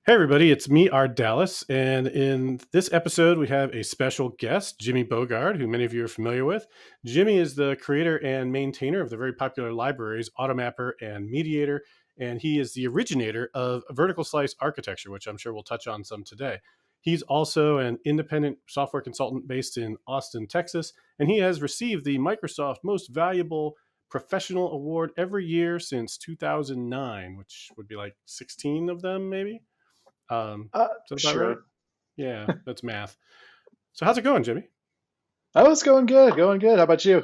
Hey everybody, it's me, Ardalis, and in this episode we have a special guest, Jimmy Bogard, who many of you are familiar with. Jimmy is the creator and maintainer of the very popular libraries AutoMapper and MediatR, and he is the originator of vertical slice architecture, which I'm sure we'll touch on some today. He's also an independent software consultant based in Austin, Texas, and he has received the Microsoft Most Valuable Professional Award every year since 2009, which would be like 16 of them, maybe. So is that right? Sure. Yeah, that's math. So how's it going, Jimmy? Oh, it's going good, going good. How about you?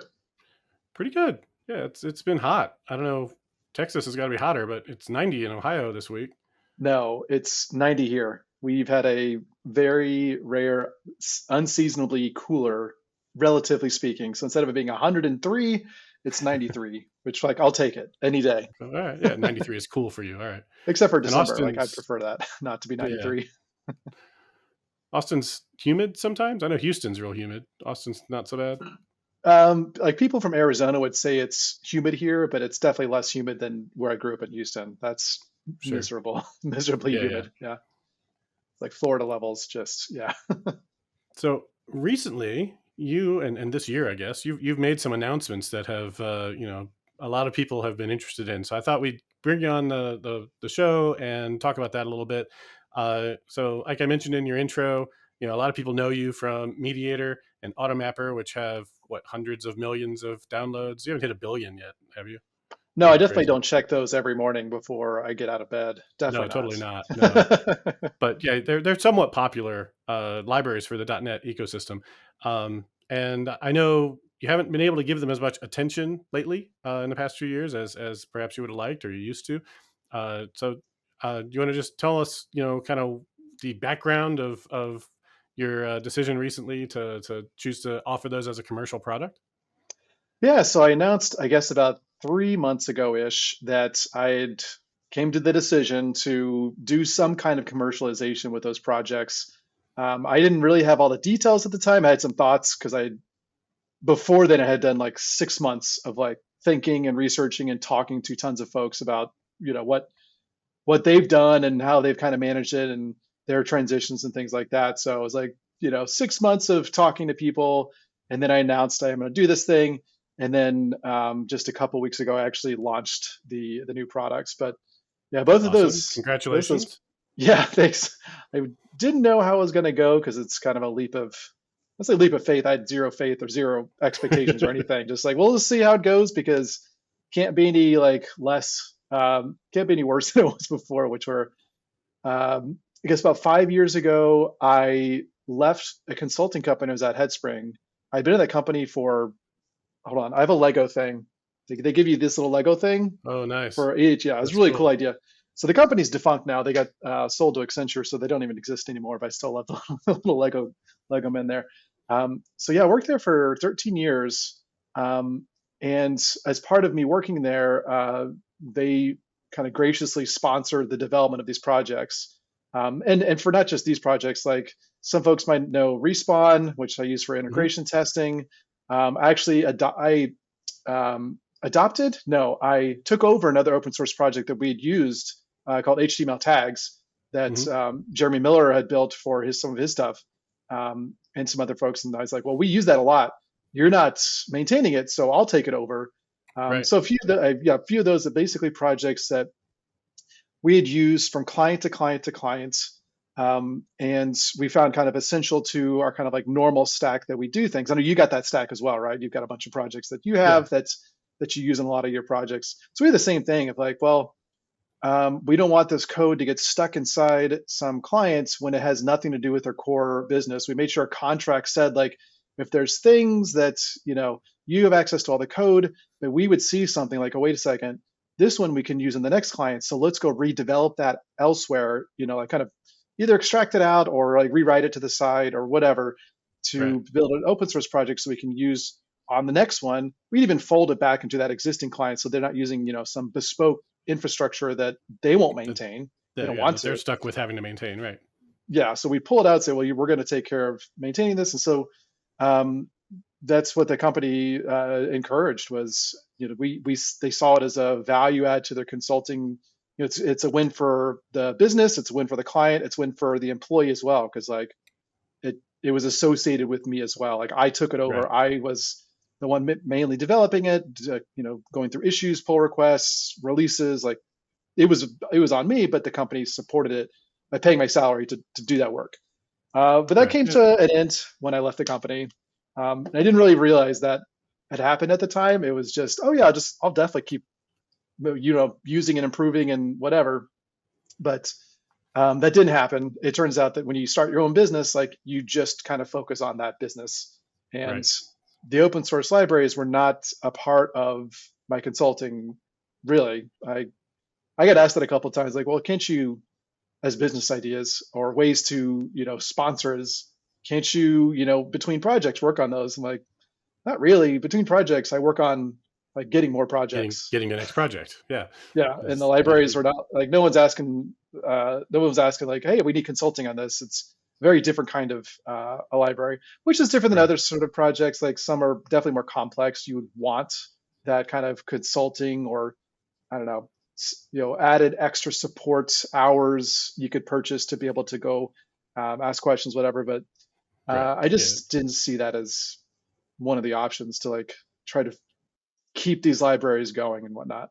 Pretty good. Yeah, it's been hot. I don't know. Texas has got to be hotter, but it's 90 in Ohio this week. No, it's 90 here. We've had a very rare, unseasonably cooler, relatively speaking. So instead of it being 103, it's 93, which like I'll take it any day, So, all right, yeah, 93 is cool for you. All right, except for and December. Like I Austin's prefer that not to be yeah, 93. Austin's humid sometimes. I know Houston's real humid. Austin's not so bad. Like people from Arizona would say it's humid here, but it's definitely less humid than where I grew up in Houston. That's Sure. miserable, miserably Yeah, yeah. humid. Yeah. Like Florida levels, just yeah. So recently, you and this year, I guess you've made some announcements that have a lot of people have been interested in. So I thought we'd bring you on the show and talk about that a little bit. So, like I mentioned in your intro, a lot of people know you from MediatR and AutoMapper, which have what hundreds of millions of downloads. You haven't hit a billion yet, have you? No, I Pretty definitely crazy. don't check those every morning before I get out of bed. No, Definitely totally not. No, not. but yeah, they're somewhat popular libraries for the .NET ecosystem, and I know you haven't been able to give them as much attention lately in the past few years as perhaps you would have liked or you used to. Do you want to just tell us, kind of the background of your decision recently to choose to offer those as a commercial product? Yeah, so I announced, I guess about 3 months ago-ish, that I'd came to the decision to do some kind of commercialization with those projects. I didn't really have all the details at the time. I had some thoughts because I before then I had done like 6 months of like thinking and researching and talking to tons of folks about, what they've done and how they've kind of managed it and their transitions and things like that. So it was like, 6 months of talking to people, and then I announced I'm going to do this thing, and then just a couple weeks ago I actually launched the new products. But yeah, both of Awesome, those, congratulations. yeah, thanks. I didn't know how it was going to go because it's kind of a leap of, let's say leap of faith. I had zero faith or zero expectations or anything. Just like, well, let's see how it goes because can't be any like less, can't be any worse than it was before, which were, I guess about 5 years ago, I left a consulting company. I was at Headspring. I'd been in that company for, hold on, I have a Lego thing. They give you this little Lego thing Oh, nice. for each. Yeah, it was a That's really cool cool. idea. So the company's defunct now. They got sold to Accenture, so they don't even exist anymore. But I still love the little Lego men there. So yeah, I worked there for 13 years, and as part of me working there, they kind of graciously sponsored the development of these projects. And for not just these projects, like some folks might know Respawn, which I use for Hmm. integration testing. I actually adopted? No, I took over another open source project that we had used called HTML tags that Hmm. Jeremy Miller had built for some of his stuff, and some other folks. And I was like, well, we use that a lot. You're not maintaining it, so I'll take it over. Right. So a few of those are basically projects that we had used from client to client to client. And we found kind of essential to our kind of like normal stack that we do things. I know you got that stack as well, right? You've got a bunch of projects that you Yeah. have that you use in a lot of your projects. So we have the same thing of like, well, we don't want this code to get stuck inside some clients when it has nothing to do with their core business. We made sure our contract said like, if there's things that you have access to all the code, but we would see something like, oh wait a second, this one we can use in the next client. So let's go redevelop that elsewhere. Like kind of either extract it out or like rewrite it to the side or whatever Right. to build an open source project so we can use on the next one. We'd even fold it back into that existing client so they're not using some bespoke infrastructure that they won't That, maintain. They that don't yeah, want that they're to. stuck with having to maintain. Right. Yeah, so we pull it out and say, well, we're going to take care of maintaining this. And so um, that's what the company encouraged was, they saw it as a value add to their consulting it's a win for the business, it's a win for the client, it's a win for the employee as well, because like it was associated with me as well. Like I took it Right. over. I was the one mainly developing it, going through issues, pull requests, releases. Like it was on me, but the company supported it by paying my salary to do that work. But that Right. came to an end when I left the company. And I didn't really realize that had happened at the time. It was just, oh yeah, I'll definitely keep using and improving and whatever. But that didn't happen. It turns out that when you start your own business, like you just kind of focus on that business. And Right. the open source libraries were not a part of my consulting. Really, I got asked that a couple of times, like, well, can't you, as business ideas or ways to sponsors, can't you between projects work on those? I'm like, not really. Between projects, I work on like getting more Getting projects. getting the next project. Yeah. Yeah, and the Is like libraries are not like no one's asking. No one's asking like, hey, we need consulting on this. It's a very different kind of a library, which is different than right. other sort of projects. Like some are definitely more complex. You would want that kind of consulting, or I don't know, added extra support hours you could purchase to be able to go ask questions, whatever. But Right. I Yeah. just didn't see that as one of the options to like try to keep these libraries going and whatnot.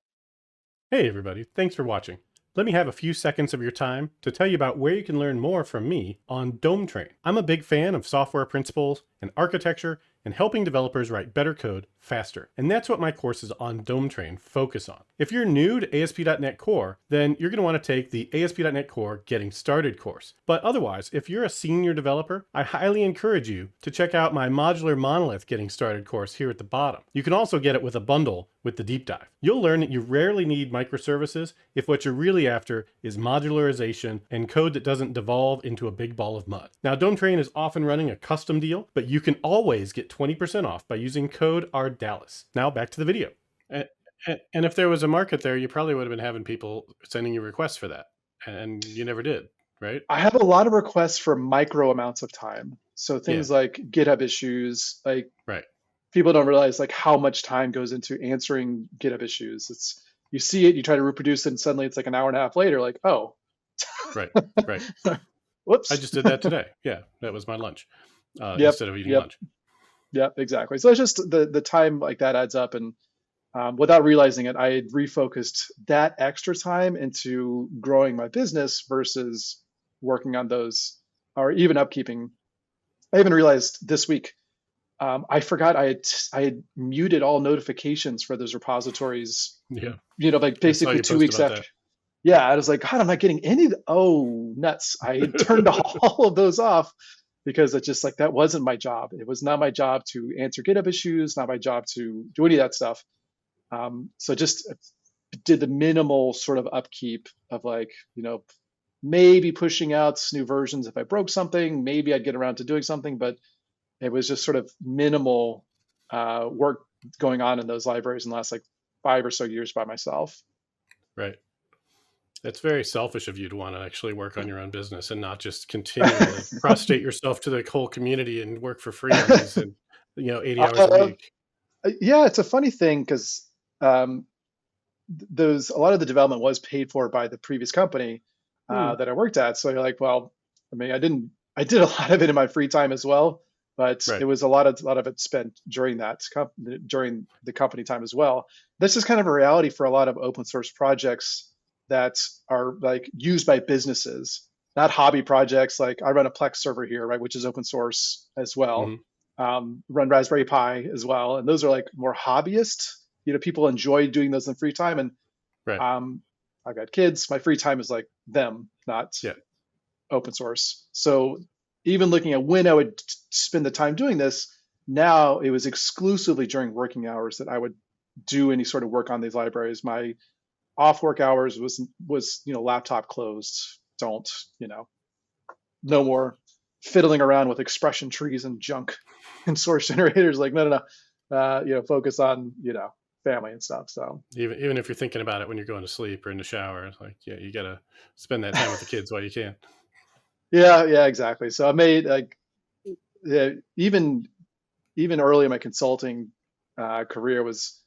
Hey, everybody. Thanks for watching. Let me have a few seconds of your time to tell you about where you can learn more from me on Dome Train. I'm a big fan of software principles and architecture and helping developers write better code faster. And that's what my courses on Dome Train focus on. If you're new to ASP.NET Core, then you're going to want to take the ASP.NET Core Getting Started course. But otherwise, if you're a senior developer, I highly encourage you to check out my Modular Monolith Getting Started course here at the bottom. You can also get it with a bundle with the deep dive. You'll learn that you rarely need microservices if what you're really after is modularization and code that doesn't devolve into a big ball of mud. Now, Dome Train is often running a custom deal, but you can always get 20% off by using code Ardalis. Now back to the video. And if there was a market there, you probably would have been having people sending you requests for that, and you never did, right? I have a lot of requests for micro amounts of time. So Yeah. things like GitHub issues, like Right. people don't realize like how much time goes into answering GitHub issues. It's you see it, you try to reproduce it, and suddenly it's like an hour and a half later, like, oh, Right. Right. I whoops. just did that today. Yeah, that was my lunch Yep, instead of eating yep, lunch. yep, exactly. So it's just the time like that adds up, and without realizing it, I had refocused that extra time into growing my business versus working on those or even upkeeping. I even realized this week I forgot I had muted all notifications for those repositories. Yeah, Like I saw basically you two post weeks about after. that. Yeah, I was like, God, I'm not getting any. Oh, nuts! I had turned all of those off because it's just like that wasn't my job. It was not my job to answer GitHub issues. Not my job to do any of that stuff. So just did the minimal sort of upkeep of like maybe pushing out new versions if I broke something. Maybe I'd get around to doing something, but it was just sort of minimal work going on in those libraries in the last like 5 or so years by myself. Right. It's very selfish of you to want to actually work on your own business and not just continually prostrate yourself to the whole community and work for free on these and 80 hours a uh, week. yeah, it's a funny thing because um, those a lot of the development was paid for by the previous company Hmm. that I worked at. So you're like, well, I mean, I did a lot of it in my free time as well, but it Right. was a lot of it spent during during the company time as well. This is kind of a reality for a lot of open source projects that are like used by businesses, not hobby projects. Like I run a Plex server here, right, which is open source as well. Hmm. Run Raspberry Pi as well, and those are like more hobbyist. People enjoy doing those in free time, and Right. um, I've got kids. My free time is like them, not Yeah. open source. So even looking at when I would spend the time doing this, now it was exclusively during working hours that I would do any sort of work on these libraries. My off work hours was laptop closed. Don't no more fiddling around with expression trees and junk and source generators. Like no, no, no. Focus on family and stuff. So Even if you're thinking about it when you're going to sleep or in the shower, it's like, yeah, you got to spend that time with the kids while you can. yeah, yeah, exactly. So I made like yeah, even early in my consulting career was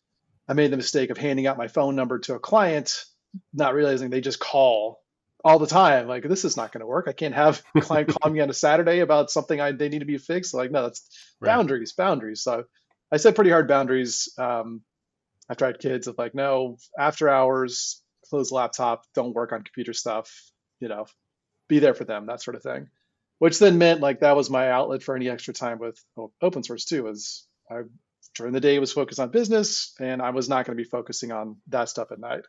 I made the mistake of handing out my phone number to a client not realizing they just call all the time. Like, this is not going to work. I can't have client call me on a Saturday about something they need to be fixed. Like, no, that's Right. boundaries, boundaries. So I set pretty hard boundaries after I had kids of like, no, after hours, close the laptop, don't work on computer stuff, you know, be there for them, that sort of thing. Which then meant like that was my outlet for any extra time with open source too. Is I during the day was focused on business, and I was not going to be focusing on that stuff at night.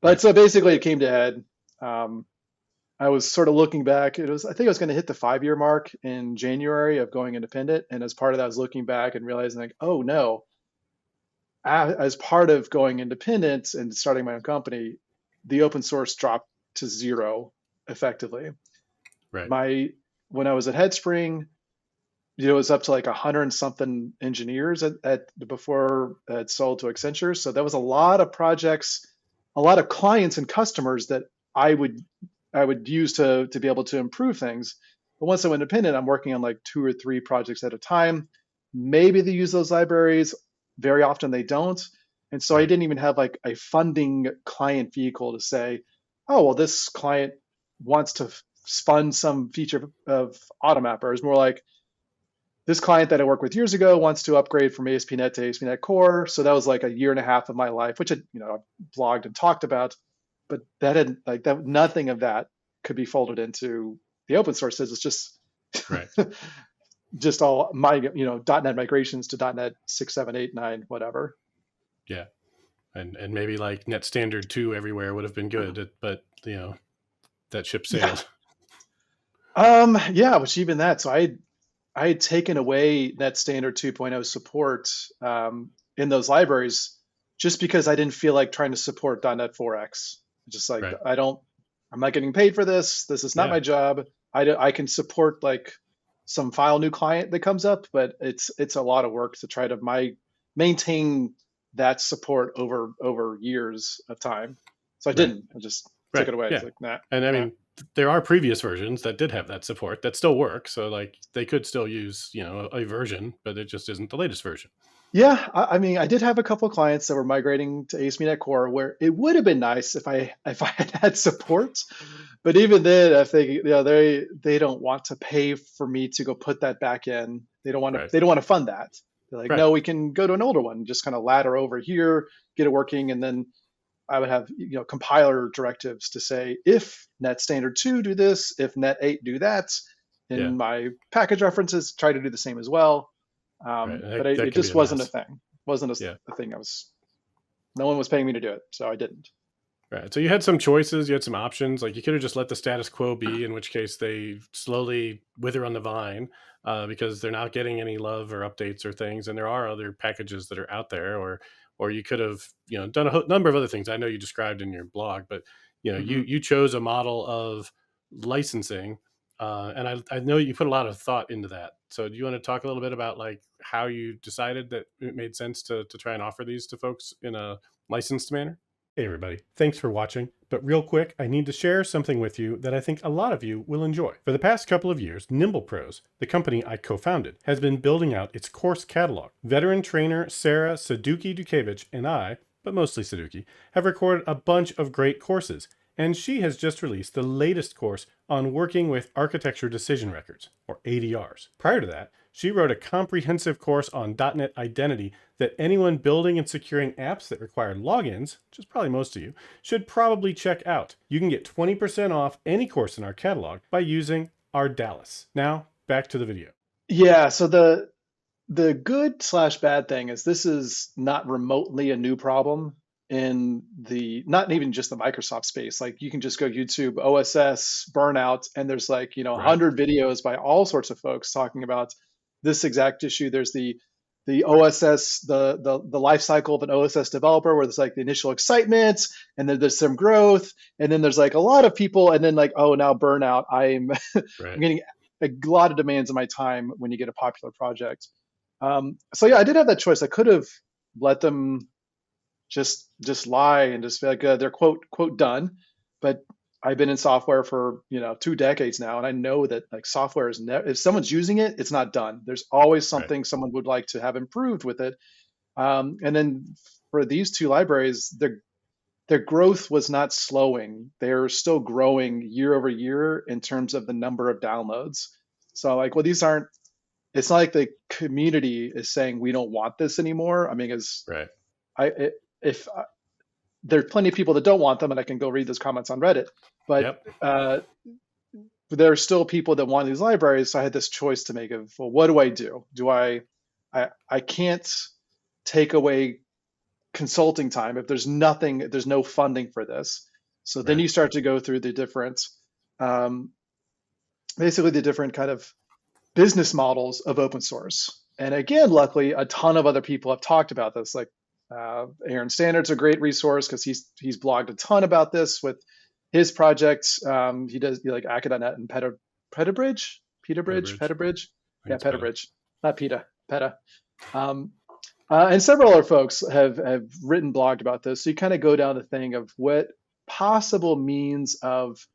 But Right. so basically, it came to head. Um, I was sort of looking back. It was I think I was going to hit the 5 year mark in January of going independent, and as part of that, I was looking back and realizing like, oh no, as part of going independent and starting my own company, the open source dropped to zero effectively. Right. My when I was at Headspring, it was up to like 100 and something engineers at before it sold to Accenture. So that was a lot of projects, a lot of clients and customers that I would I would use to be able to improve things. But once I'm independent, I'm working on like 2 or 3 projects at a time. Maybe they use those libraries. Very often they don't. And so I Right. didn't even have like a funding client vehicle to say, oh, well, this client wants to fund some feature of AutoMapper. It's more like, this client that I worked with years ago wants to upgrade from ASP.NET to ASP.NET Core. So that was like a year and a half of my life, which I, I've blogged and talked about, but that had like that nothing of that could be folded into the open source. It's just Right. just all my .NET migrations to .NET 6, 7, 8, 9, whatever. Yeah. And maybe like net standard 2 everywhere would have been good, but that ship Yeah. sailed. Yeah, which even that. So I had taken away Net Standard 2.0 support in those libraries just because I didn't feel like trying to support .NET 4x. Just like Right. I'm not getting paid for this. This is not Yeah. my job. I can support like some file new client that comes up, but it's a lot of work to try to maintain that support over years of time. So I Right. didn't. I just took Right. it away. It's Yeah. like nah, And I nah. mean, there are previous versions that did have that support that still work. So like they could still use, a version, but it just isn't the latest version. Yeah, I mean, I did have a couple of clients that were migrating to ASP.NET Core where it would have been nice if I had had support, but even then, I think they don't want to pay for me to go put that back in. Right. They don't want to fund that. They're like, Right. no, we can go to an older one, just kind of ladder over here, get it working, and then I would have compiler directives to say if Net Standard 2 do this, if Net 8 do that. Yeah. In my package references, try to do the same as well. Right. But That it can be just a wasn't a mess. thing. Wasn't Yeah. a thing. No one was paying me to do it, so I didn't. Right. So you had some choices, you had some options. Like you could have just let the status quo be, in which case they slowly wither on the vine because they're not getting any love or updates or things. And there are other packages that are out there, or you could have done a number of other things. I know you described in your blog, but you Hmm. you chose a model of licensing, and I know you put a lot of thought into that. So do you want to talk a little bit about like how you decided that it made sense to try and offer these to folks in a licensed manner? Hey, everybody. Thanks for watching. But real quick, I need to share something with you that I think a lot of you will enjoy. For the past couple of years, Nimble Pros, the company I co founded, has been building out its course catalog. Veteran trainer Sarah Saduki Dukevich and I, but mostly Saduki, have recorded a bunch of great courses, and she has just released the latest course on working with architecture decision records, or ADRs. Prior to that, she wrote a comprehensive course on .NET Identity that anyone building and securing apps that require logins, which is probably most of you, should probably check out. You can get 20% off any course in our catalog by using Ardalis. Now, back to the video. Yeah. So the good slash bad thing is this is not remotely a new problem in the not even just the Microsoft space. Like you can just go YouTube OSS burnout, and there's like 100 videos by all sorts of folks talking about this exact issue. There's the OSS the life cycle of an OSS developer where there's like the initial excitement, and then there's some growth, and then there's like a lot of people, and then like, oh, now burnout. I'm Right. getting a lot of demands on my time when you get a popular project. So yeah, I did have that choice. I could have let them just lie and just be like they're quote done, but I've been in software for 2 decades now, and I know that like software is never, if someone's using it, it's not done. There's always Right. something someone would like to have improved with it. And then for these two libraries, their growth was not slowing. They're still growing year over year in terms of the number of downloads. So like, well, these aren't, it's not like the community is saying we don't want this anymore. I mean, as Right. if there are plenty of people that don't want them, and I can go read those comments on Reddit, but Yep. there are still people that want these libraries. So I had this choice to make of, well, what do I do? I can't take away consulting time if there's nothing, if there's no funding for this. So then Right. you start to go through the different, um, basically the different kind of business models of open source. And again, luckily, a ton of other people have talked about this. Like Aaron Standard's a great resource because he's blogged a ton about this with his projects. He does like Akka.net and Petabridge, Better Petabridge, bridge. Petabridge, I think yeah, it's better. Petabridge, not PETA, PETA. Um, and several other folks have written blogged about this. So you kind of go down the thing of what possible means of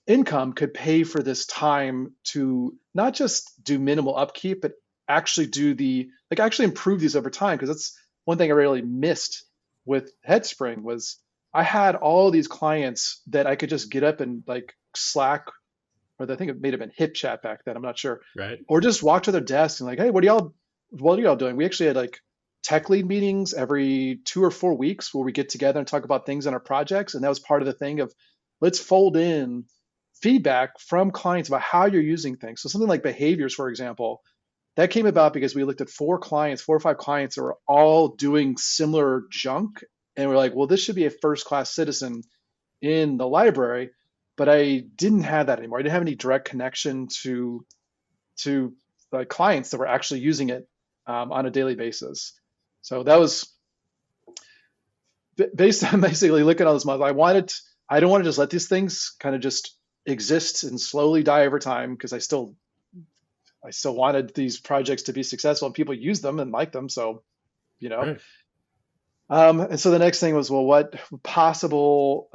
income could pay for this time to not just do minimal upkeep, but actually do the like actually improve these over time. Because that's one thing I really missed with Headspring was I had all these clients that I could just get up and like Slack, or I think it may have been HipChat back then, I'm not sure, Right. or just walk to their desk and like, hey, what are y'all doing? We actually had like tech lead meetings every 2 or 4 weeks where we get together and talk about things on our projects. And that was part of the thing of let's fold in feedback from clients about how you're using things. So something like behaviors, for example, that came about because we looked at 4 or 5 clients that were all doing similar junk. And we're like, well, this should be a first-class citizen in the library. But I didn't have that anymore. I didn't have any direct connection to clients that were actually using it on a daily basis. So that was based on basically looking at all this model. I don't want to just let these things kind of just exist and slowly die over time because I still wanted these projects to be successful and people use them and like them. So, you know, Right. and so the next thing was, well, what possible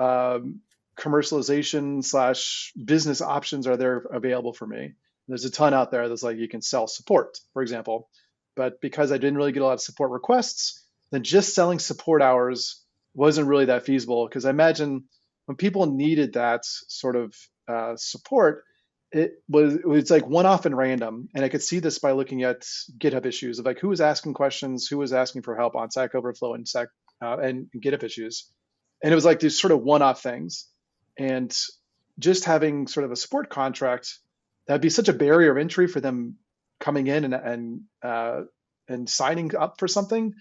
commercialization slash business options are there available for me? There's a ton out there that's like you can sell support, for example. But because I didn't really get a lot of support requests, then just selling support hours wasn't really that feasible. Because I imagine when people needed that sort of support, it was like one off and random. And I could see this by looking at GitHub issues of like who was asking questions, who was asking for help on Stack Overflow and GitHub issues. And it was like these sort of one off things. And just having sort of a support contract, that'd be such a barrier of entry for them coming in and signing up for something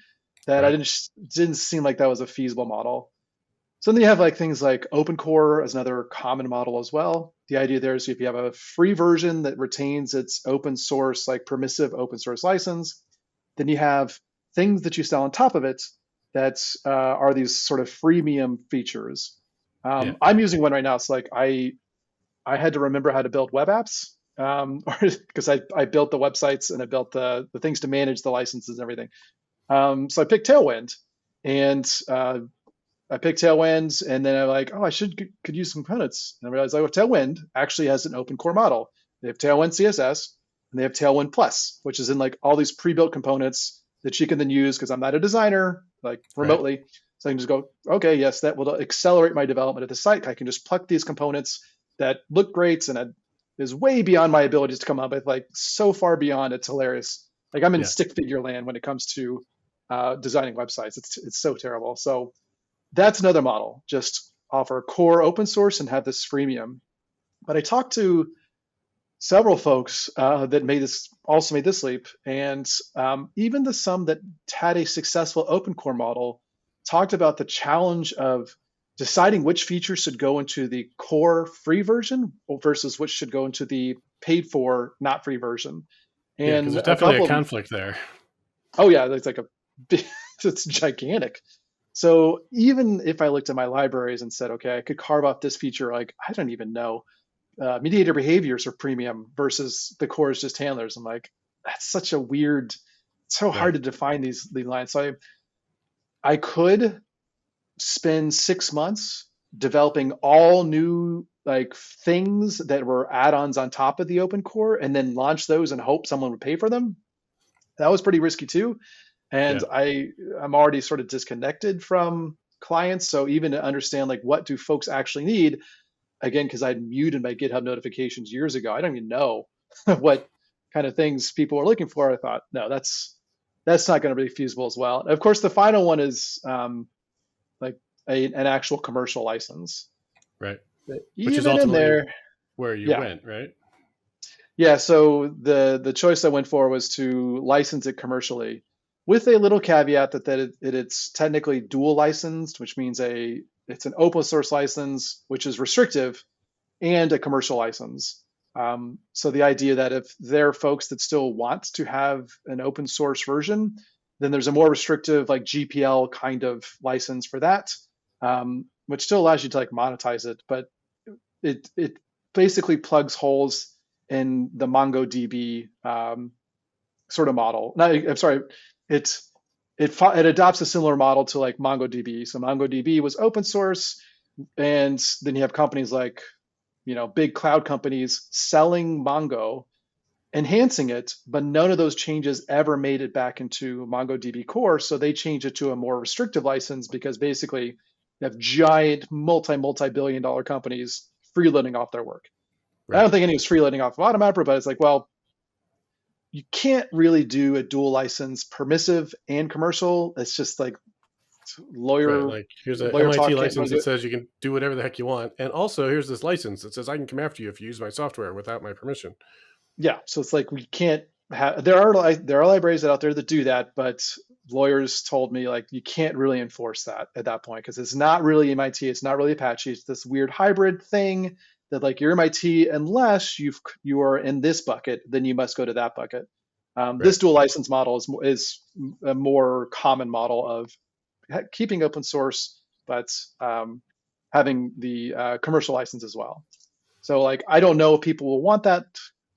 that I Right. didn't seem like that was a feasible model. So then you have like things like OpenCore as another common model as well. The idea there is if you have a free version that retains its open source, like permissive open source license, then you have things that you sell on top of it that are these sort of freemium features. Yeah. I'm using one right now. It's like I had to remember how to build web apps because I built the websites and I built the things to manage the licenses and everything. So I picked Tailwind, and I picked Tailwind, and then I'm like, oh, could use some components. And I realized, like, well, Tailwind actually has an open core model. They have Tailwind CSS, and they have Tailwind Plus, which is in like all these pre-built components that you can then use because I'm not a designer, like Right. remotely. So I can just go, okay, yes, that will accelerate my development of the site. I can just pluck these components that look great and is way beyond my abilities to come up with, like so far beyond, it's hilarious. Like I'm in Yeah. stick figure land when it comes to designing websites. It's so terrible. So that's another model. Just offer core open source and have this freemium. But I talked to several folks that also made this leap, and even some that had a successful open core model talked about the challenge of deciding which features should go into the core free version versus which should go into the paid for not free version. Yeah. Because And there's a definitely a couple of them, conflict there. oh yeah, it's like it's gigantic. So even if I looked at my libraries and said, okay, I could carve out this feature, like I don't even know, mediator behaviors are premium versus the core is just handlers. I'm like, that's such a weird, it's so hard Right. to define these lines. So I could spend 6 months developing all new like things that were add-ons on top of the open core and then launch those and hope someone would pay for them. That was pretty risky too. And Yeah. I'm already sort of disconnected from clients. So even to understand like what do folks actually need, again, because I muted my GitHub notifications years ago, I don't even know what kind of things people are looking for. I thought, no, that's not going to be feasible as well. And of course, the final one is like an actual commercial license. Right. But Which is even in ultimately there, where you yeah, went, right? yeah. So the choice I went for was to license it commercially, with a little caveat that it's technically dual licensed, which means it's an open source license, which is restrictive, and a commercial license. So the idea that if there are folks that still want to have an open source version, then there's a more restrictive like GPL kind of license for that, which still allows you to like monetize it, but it basically plugs holes in the MongoDB sort of model. No, I'm sorry, it it adopts a similar model to like MongoDB. So MongoDB was open source, and then you have companies like big cloud companies selling Mongo, enhancing it, but none of those changes ever made it back into MongoDB core. So they changed it to a more restrictive license because basically you have giant multi billion dollar companies freeloading off their work. I Right. don't think any was freeloading off of AutoMapper, but it's like, well, you can't really do a dual license permissive and commercial. It's just like Right. lawyer Like here's a lawyer MIT talk, can't license really do that it. says you can do whatever the heck you want. And also here's this license that says I can come after you if you use my software without my permission. Yeah, so it's like we can't have. There are libraries out there that do that, but lawyers told me like you can't really enforce that at that point because it's not really MIT, it's not really Apache, it's this weird hybrid thing that like you're MIT unless you are in this bucket, then you must go to that bucket. Right. This dual license model is a more common model of keeping open source, but having the commercial license as well. So like I don't know if people will want that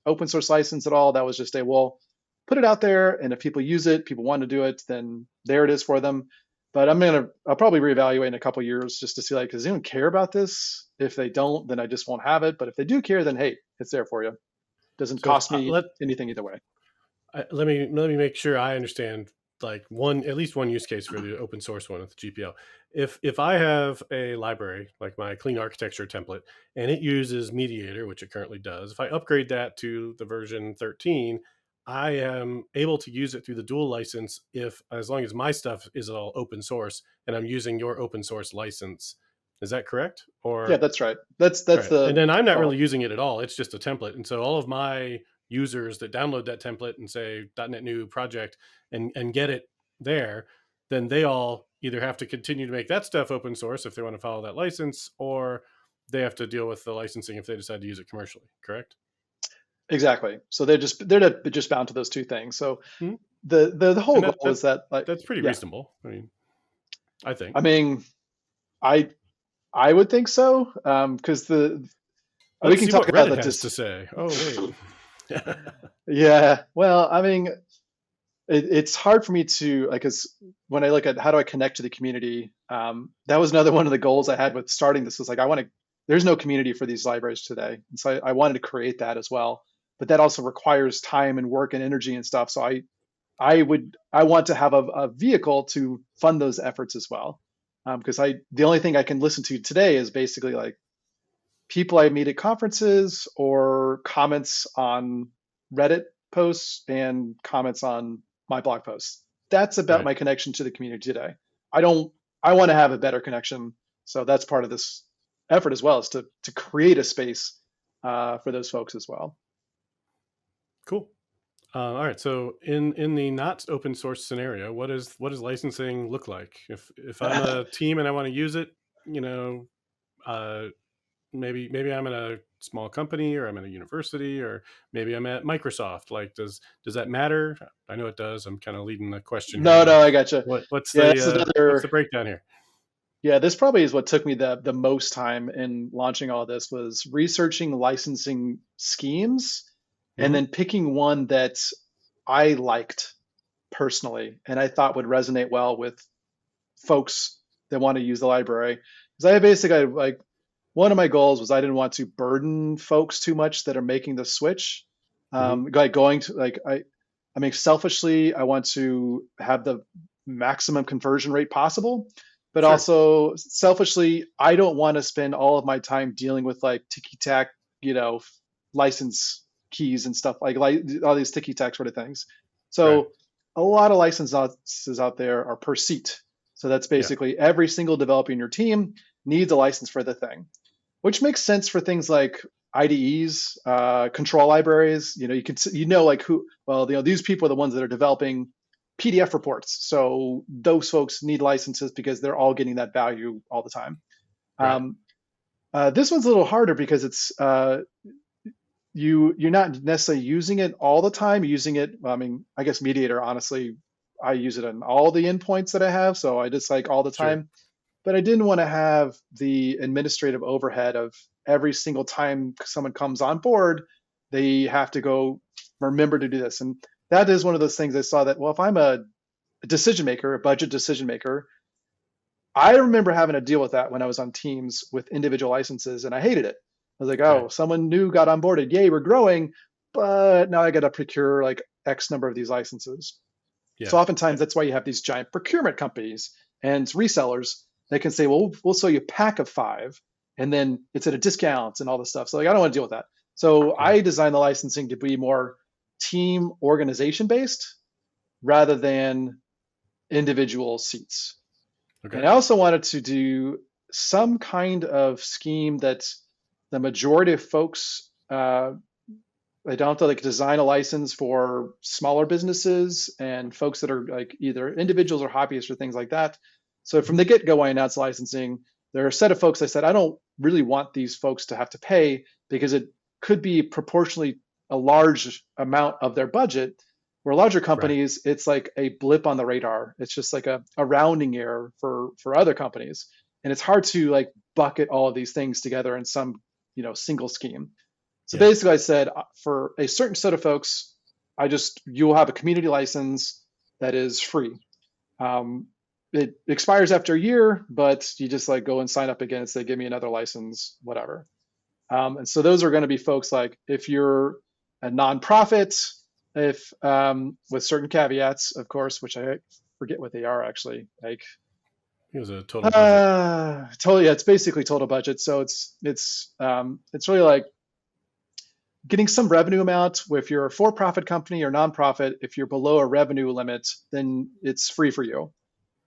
open source license at all. That was just a well, put it out there, and if people use it, people want to do it, then there it is for them. But I'll probably reevaluate in a couple of years just to see like, does anyone care about this? If they don't, then I just won't have it. But if they do care, then hey, it's there for you. Doesn't So if cost me anything either way. let me make sure I understand like one at least one use case for the open source one with the GPL. If I have a library like my clean architecture template and it uses Mediator, which it currently does, if I upgrade that to the version 13, I am able to use it through the dual license if as long as my stuff is all open source and I'm using your open source license. Is that correct? Yeah, Or that's right. That's right. And the then I'm not oh really using it at all. It's just a template. And so all of my users that download that template and say .NET New project and get it there, then they all either have to continue to make that stuff open source if they want to follow that license, or they have to deal with the licensing if they decide to use it commercially. Correct? exactly. So they're just bound to those two things. So Hmm. the whole And goal is that like that's pretty yeah, reasonable. I mean, I think. I mean I I would think so because the we Let's can see talk what about Reddit that has to just say. Oh wait. yeah. Well, I mean, it's hard for me to like, cause when I look at how do I connect to the community, that was another one of the goals I had with starting this was like, there's no community for these libraries today. And so I wanted to create that as well, but that also requires time and work and energy and stuff. So I want to have a vehicle to fund those efforts as well. Because the only thing I can listen to today is basically like people I meet at conferences or comments on Reddit posts and comments on my blog posts. That's about Right. my connection to the community today. I don't. I want to have a better connection. So that's part of this effort as well, is to create a space for those folks as well. Cool. All right. So in the not open source scenario, what does licensing look like? If I'm a team and I want to use it, you know, uh, maybe I'm in a small company or I'm in a university or maybe I'm at Microsoft. Like, does that matter? I know it does. I'm kind of leading the question here. No, Like, no, I gotcha. Yeah, that's what's the another. breakdown here? Yeah, this probably is what took me the most time in launching all this was researching licensing schemes and Hmm. then picking one that I liked personally and I thought would resonate well with folks that want to use the library. Because I basically like one of my goals was I didn't want to burden folks too much that are making the switch. Hmm. Like going to like I mean selfishly I want to have the maximum conversion rate possible. but Sure. also selfishly, I don't want to spend all of my time dealing with like ticky tack, you know, license keys and stuff like all these ticky tack sort of things. Right. So a lot of licenses out there are per seat. So that's Yeah. basically every single developer in your team needs a license for the thing, which makes sense for things like IDEs, control libraries. You know, like who. Well, these people are the ones that are developing PDF reports. So those folks need licenses because they're all getting that value all the time. Right. Um, this one's a little harder because it's you're not necessarily using it all the time. You're using it. Well, I mean, I guess MediatR. Honestly, I use it on all the endpoints that I have, so I just like all the Sure. time. But I didn't want to have the administrative overhead of every single time someone comes on board, they have to go remember to do this. And that is one of those things I saw that, well, if I'm a decision maker, a budget decision maker, I remember having to deal with that when I was on teams with individual licenses, and I hated it. I was like, Okay. oh, someone new got onboarded. Yay, we're growing, but now I got to procure like X number of these licenses. So Yeah. oftentimes that's why you have these giant procurement companies and resellers. They can say, well, we'll sell you a pack of 5, and then it's at a discount and all this stuff. So like, I don't want to deal with that. So Yeah. I designed the licensing to be more team organization based rather than individual seats. Okay. And I also wanted to do some kind of scheme that the majority of folks, they don't have to like design a license for smaller businesses and folks that are like either individuals or hobbyists or things like that. So from Mhm. the get-go, I announced licensing. There are a set of folks I said, I don't really want these folks to have to pay because it could be proportionally a large amount of their budget. Where larger Right. companies, it's like a blip on the radar. It's just like a rounding error for other companies. And it's hard to like bucket all of these things together in some, single scheme. So Yeah. basically, I said for a certain set of folks, you'll have a community license that is free. Um, it expires after a year, but you just like go and sign up again and say, give me another license, whatever. And so those are going to be folks like if you're a nonprofit, if with certain caveats, of course, which I forget what they are actually. Like It was a total budget. totally, yeah, it's basically total budget. So it's really like getting some revenue amount. If you're a for-profit company or nonprofit, if you're below a revenue limit, then it's free for you.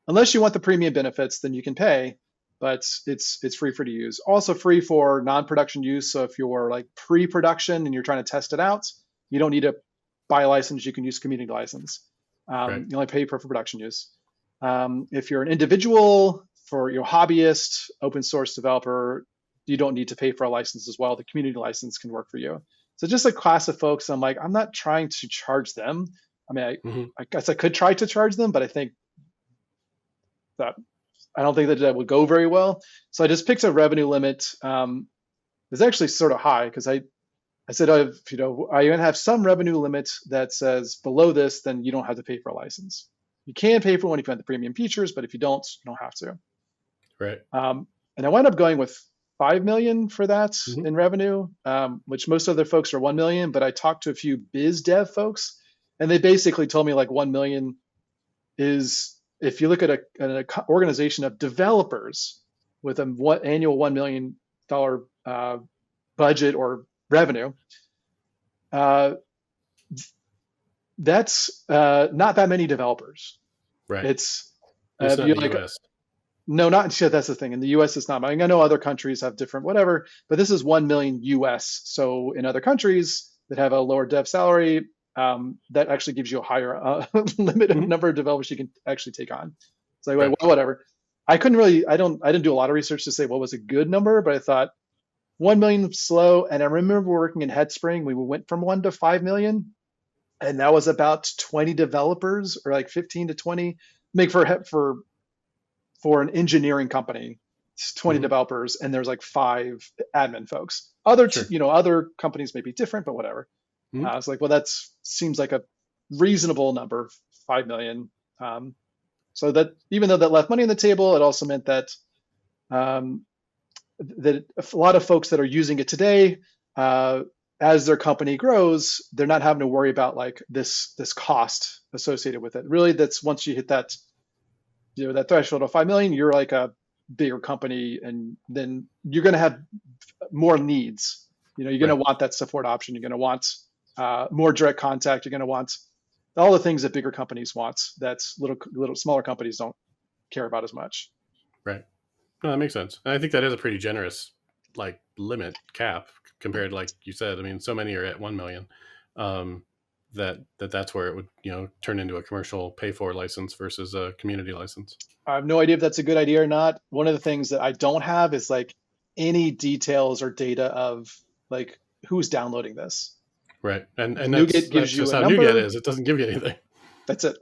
Unless you want the premium benefits, then you can pay, but it's free for to use. Also free for non-production use. So if you're like pre-production and you're trying to test it out, you don't need to buy a license. You can use community license. Right. You only pay for production use. If you're an individual, for your hobbyist, open source developer, you don't need to pay for a license as well. The community license can work for you. So just a class of folks, I'm like, I'm not trying to charge them. I mean, Hmm. I guess I could try to charge them, but I think that I don't think that that would go very well. So I just picked a revenue limit. It's actually sort of high because I said, I'm going to have some revenue limit that says below this, then you don't have to pay for a license. You can pay for one if you want the premium features, but if you don't have to. Right. And I wound up going with 5 million for that Hmm. in revenue, which most other folks are 1 million. But I talked to a few biz dev folks, and they basically told me like 1 million is if you look at an organization of developers with a annual $1 million budget or revenue, uh, that's not that many developers. Right. It's At least not in you the like U.S. no, not that's the thing. In the U.S., it's not. I mean, I know other countries have different whatever, but this is 1 million U.S. So in other countries that have a lower dev salary, that actually gives you a higher limit of Hmm. number of developers you can actually take on. So Right. well, whatever. I couldn't really. I didn't do a lot of research to say what was a good number, but I thought 1 million slow. And I remember working in Headspring, we went from 1 to 5 million, and that was about 20 developers or like 15 to 20. Make for an engineering company, it's 20 Hmm. developers, and there's like 5 admin folks. Sure. Other companies may be different, but whatever. Hmm. I was like, well, that seems like a reasonable number, 5 million. So that even though that left money on the table, it also meant um, that a lot of folks that are using it today, as their company grows, they're not having to worry about like this cost associated with it. Really, that's once you hit that that threshold of 5 million, you're like a bigger company, and then you're going to have more needs. You're going to Right. want that support option. You're going to want more direct contact. You're going to want all the things that bigger companies want that little smaller companies don't care about as much. Right. No, that makes sense. And I think that is a pretty generous like limit cap compared to, like you said. I mean, so many are at 1 million. Um, that's where it would turn into a commercial pay for license versus a community license. I have no idea if that's a good idea or not. One of the things that I don't have is like any details or data of like who's downloading this. Right. And NuGet that's gives you just a how NuGet number. is. It doesn't give you anything. That's it.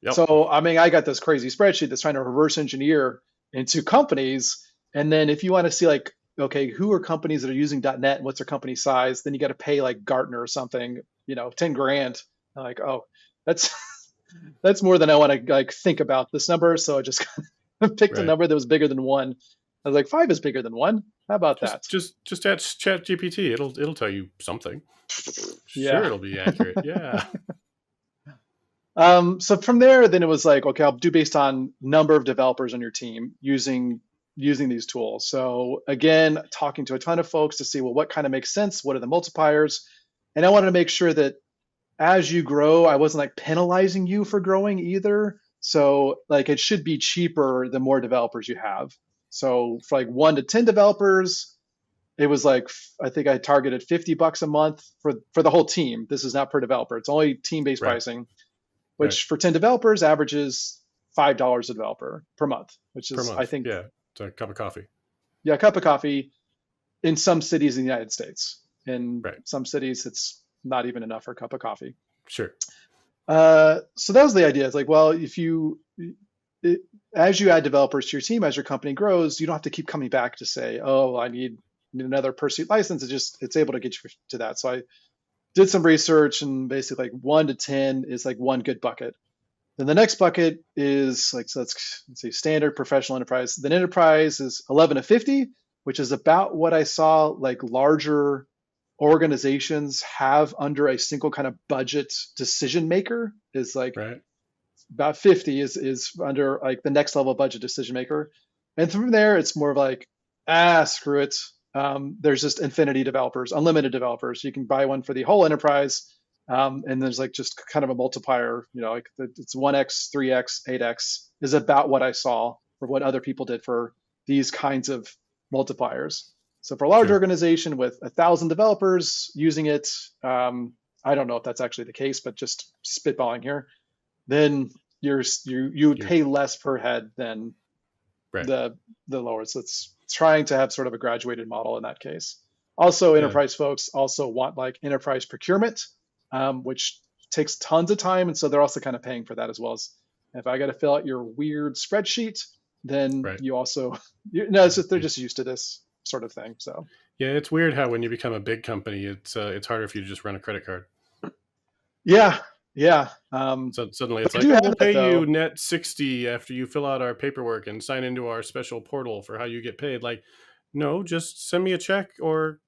Yep. So, I mean, I got this crazy spreadsheet that's trying to reverse engineer into companies. And then if you want to see like, okay, who are companies that are using .NET and what's their company size, then you got to pay like Gartner or something, 10 grand. I'm like, oh, that's that's more than I want to like think about this number. So I just picked a Right. number that was bigger than one. I was like, five is bigger than one. How about Just that? just just ask Chat GPT. It'll tell you something. Sure, Yeah. it'll be accurate. Yeah. So from there, then it was like, okay, I'll do based on number of developers on your team using these tools. So again, talking to a ton of folks to see, well, what kind of makes sense? What are the multipliers? And I wanted to make sure that as you grow, I wasn't like penalizing you for growing either. So like it should be cheaper the more developers you have. So for like 1 to 10 developers, it was like I think I targeted $50 a month for the whole team. This is not per developer. It's only team-based Right. pricing, Right. which for 10 developers averages $5 a developer per month, which Per is I month. think, Yeah. It's a cup of coffee. yeah, a cup of coffee in some cities in the United States. In Right. some cities, it's not even enough for a cup of coffee. Sure. So that was the idea. It's like, well, if you, it, as you add developers to your team, as your company grows, you don't have to keep coming back to say, oh, I need another per seat license. It's able to get you to that. So I did some research, and basically like 1 to 10 is like one good bucket. Then the next bucket is like, so let's say standard, professional, enterprise. Then enterprise is 11 to 50, which is about what I saw like larger organizations have under a single kind of budget decision maker, is like Right. about 50 is under like the next level budget decision maker. And from there, it's more of like, screw it. There's just infinity developers, unlimited developers. You can buy one for the whole enterprise. And there's like just kind of a multiplier, like it's 1x, 3x, 8x is about what I saw for what other people did for these kinds of multipliers. So for a large Sure. organization with 1,000 developers using it, I don't know if that's actually the case, but just spitballing here, then you would You're pay less per head than right. the lower. So it's trying to have sort of a graduated model in that case. Also, Yeah. enterprise folks also want like enterprise procurement, which takes tons of time, and so they're also kind of paying for that as well. As if I got to fill out your weird spreadsheet, then Right. you also it's just, they're just used to this sort of thing. So Yeah. It's weird how when you become a big company, it's harder for you to just run a credit card. yeah, yeah. So suddenly But it's I like, do oh, have we'll that pay you though. net 60 after you fill out our paperwork and sign into our special portal for how you get paid. Like, no, just send me a check, or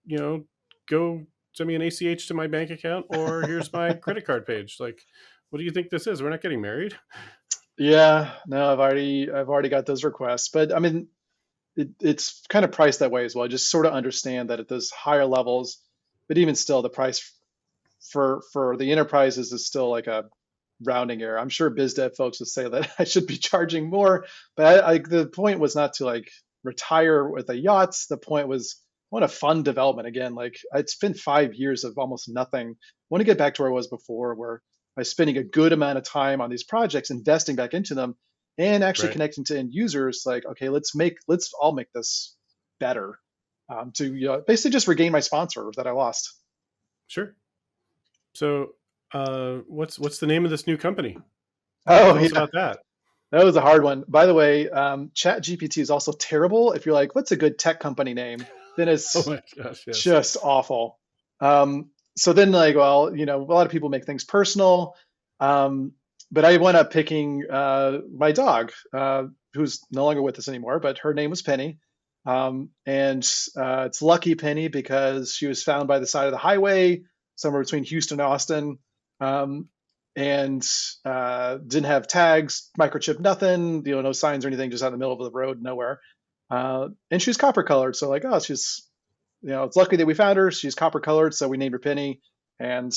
go send me an ACH to my bank account, or here's my credit card page. Like, what do you think this is? We're not getting married. Yeah, no, I've already got those requests, but I mean, it's kind of priced that way as well. I just sort of understand that at those higher levels, but even still, the price for the enterprises is still like a rounding error. I'm sure biz dev folks would say that I should be charging more, but the point was not to like retire with the yachts. The point was I want to fund development again. Like it's been 5 years of almost nothing. I want to get back to where I was before, where I was spending a good amount of time on these projects, investing back into them, and actually Right. connecting to end users. Like, okay, let's all make this better, to basically just regain my sponsor that I lost. Sure. So, what's the name of this new company? Oh Tell us yeah, about that. that was a hard one. By the way, Chat GPT is also terrible. If you're like, what's a good tech company name? Then Oh it's my gosh, yes. just awful. So then, like, well, a lot of people make things personal, um, but I wound up picking my dog, who's no longer with us anymore, but her name was Penny. And it's Lucky Penny because she was found by the side of the highway somewhere between Houston and Austin. Um, and didn't have tags, microchip, nothing, no signs or anything, just out in the middle of the road, nowhere. And she was copper colored. So like, oh, she's, it's lucky that we found her. She's copper colored. So we named her Penny. And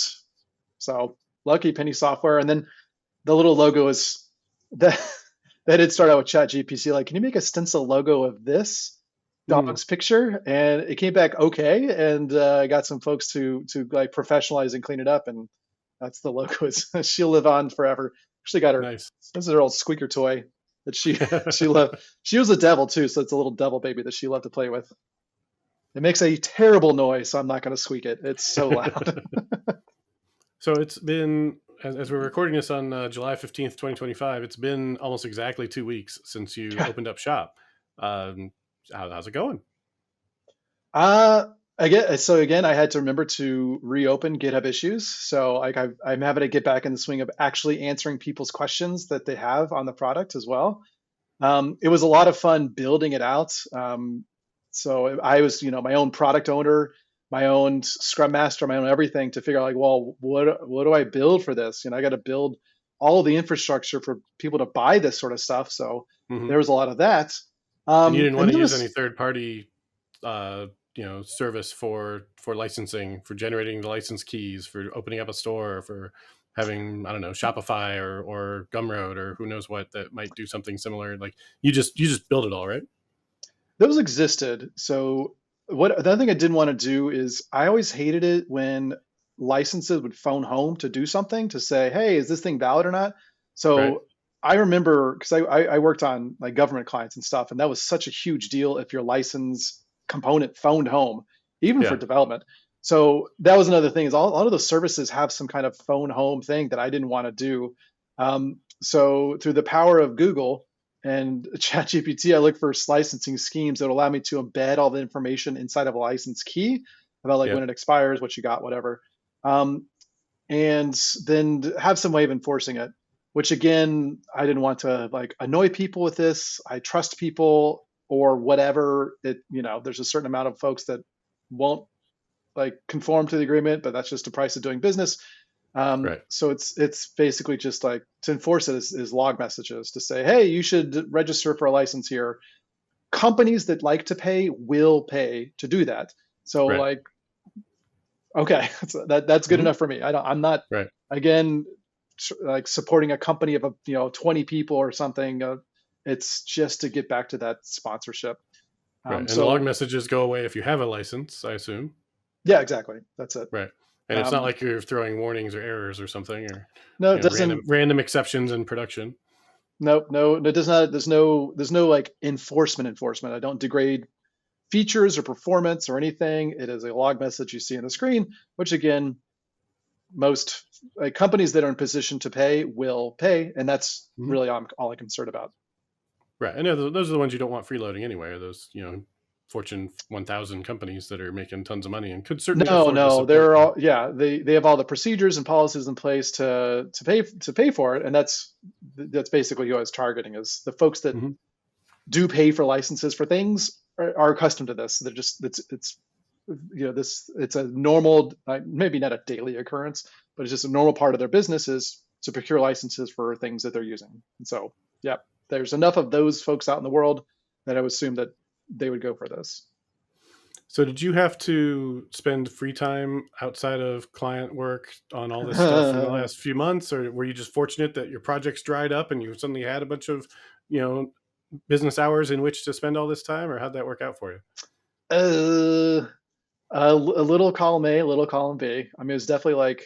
so lucky Penny software. And then the little logo is that that had started out with Chat GPT. Like, can you make a stencil logo of this Mm, dog's picture? And it came back okay. And I got some folks to like professionalize and clean it up. And that's the logo. Is she'll live on forever. Actually got her. nice. This is her old squeaker toy that she loved. She was a devil too, so it's a little devil baby that she loved to play with. It makes a terrible noise, so I'm not going to squeak it. It's so loud. So it's been, as we're recording this on July 15th, 2025, it's been almost exactly 2 weeks since you Yeah. opened up shop. Um, how's it going? Uh, again, I had to remember to reopen GitHub issues. So like I'm having to get back in the swing of actually answering people's questions that they have on the product as well. It was a lot of fun building it out. So I was, my own product owner, my own Scrum Master, my own everything to figure out like, well, what do I build for this? I got to build all the infrastructure for people to buy this sort of stuff. So Hmm. there was a lot of that. And you didn't And want then to there use any was third party, service for licensing, for generating the license keys, for opening up a store, for having, I don't know, Shopify or Gumroad or who knows what that might do something similar. Like you just build it all, right? those existed. So what the other thing I didn't want to do is I always hated it when licenses would phone home to do something to say, hey, is this thing valid or not? Right. So I remember because I worked on like government clients and stuff, and that was such a huge deal if your license component phoned home, even for Yeah. development. So that was another thing is all of those services have some kind of phone home thing that I didn't want to do. So through the power of Google, and ChatGPT, I look for licensing schemes that allow me to embed all the information inside of a license key about like Yeah. when it expires, what you got, whatever, um, and then have some way of enforcing it. Which again, I didn't want to like annoy people with this. I trust people or whatever. There's a certain amount of folks that won't like conform to the agreement, but that's just the price of doing business. Right. So it's basically just like to enforce it is log messages to say, hey, you should register for a license here. Companies that like to pay will pay to do that. So Right. like, okay, that's good Hmm. enough for me. I'm not Right. again like supporting a company of 20 people or something. It's just to get back to that sponsorship. Right. And log So messages go away if you have a license, I assume. yeah, exactly. That's it. Right. And it's not Um, like you're throwing warnings or errors or something, or no, it random doesn't. random exceptions in production. Nope, no, it does not. There's no like enforcement. I don't degrade features or performance or anything. It is a log message you see on the screen, which again, most like companies that are in position to pay will pay, and that's Mhm. really all I'm concerned about. Right. I know those are the ones you don't want freeloading anyway. Are those Fortune 1000 companies that are making tons of money and could certainly No, afford to no, support they're you. all yeah. They have all the procedures and policies in place to pay for it, and that's basically who I was targeting is the folks that Hmm. do pay for licenses for things are accustomed to this. They're just it's this it's a normal maybe not a daily occurrence, but it's just a normal part of their business is to procure licenses for things that they're using. And so yeah, there's enough of those folks out in the world that I would assume that they would go for this. So did you have to spend free time outside of client work on all this stuff in the last few months, or were you just fortunate that your projects dried up and you suddenly had a bunch of you know business hours in which to spend all this time, or how'd that work out for you? uh, a little column A, a little column B. I mean, it was definitely like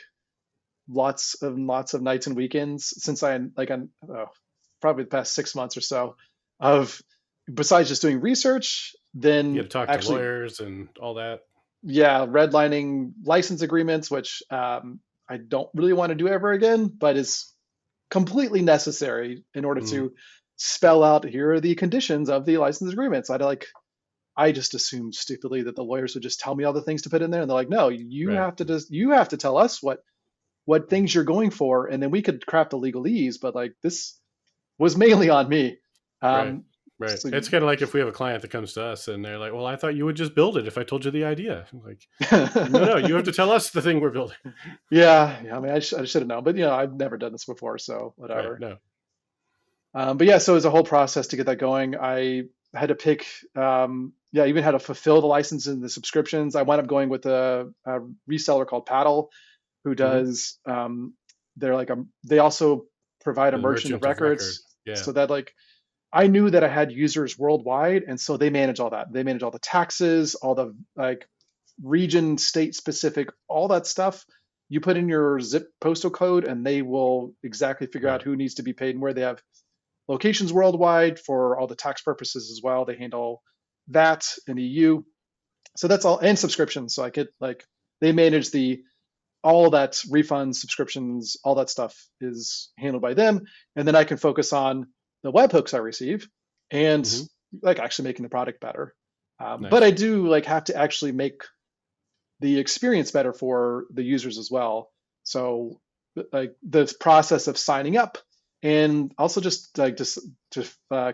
lots of nights and weekends since probably the past 6 months or so of besides just doing research, You then had to talk to actually lawyers and all that. yeah, redlining license agreements, which I don't really want to do ever again, but is completely necessary in order Mm, to spell out here are the conditions of the license agreements. I just assumed stupidly that the lawyers would just tell me all the things to put in there, and they're like, no, right. you have to tell us what things you're going for, and then we could craft the legalese. But like this was mainly on me. Right. Um, Right. So It's kind of like if we have a client that comes to us and they're like, "Well, I thought you would just build it if I told you the idea." I'm like, no, no, you have to tell us the thing we're building. yeah. I mean, I should have known, but I've never done this before, so Right. whatever. No. But yeah, so it was a whole process to get that going. I had to pick, yeah, even had to fulfill the license and the subscriptions. I wound up going with a reseller called Paddle, who Hmm. does, they're like, they also provide a The merchant of merchant of record. records Yeah. so that like, I knew that I had users worldwide. And so they manage all that. They manage all the taxes, all the like region, state specific, all that stuff. You put in your zip postal code and they will exactly figure out Right. who needs to be paid and where. They have locations worldwide for all the tax purposes as well. They handle that in EU. So that's all, and subscriptions. So I could like, they manage the all that refunds, subscriptions, all that stuff is handled by them. And then I can focus on the webhooks I receive and Hmm. like actually making the product better. But I Nice. do like have to actually make the experience better for the users as well. So like the process of signing up and also just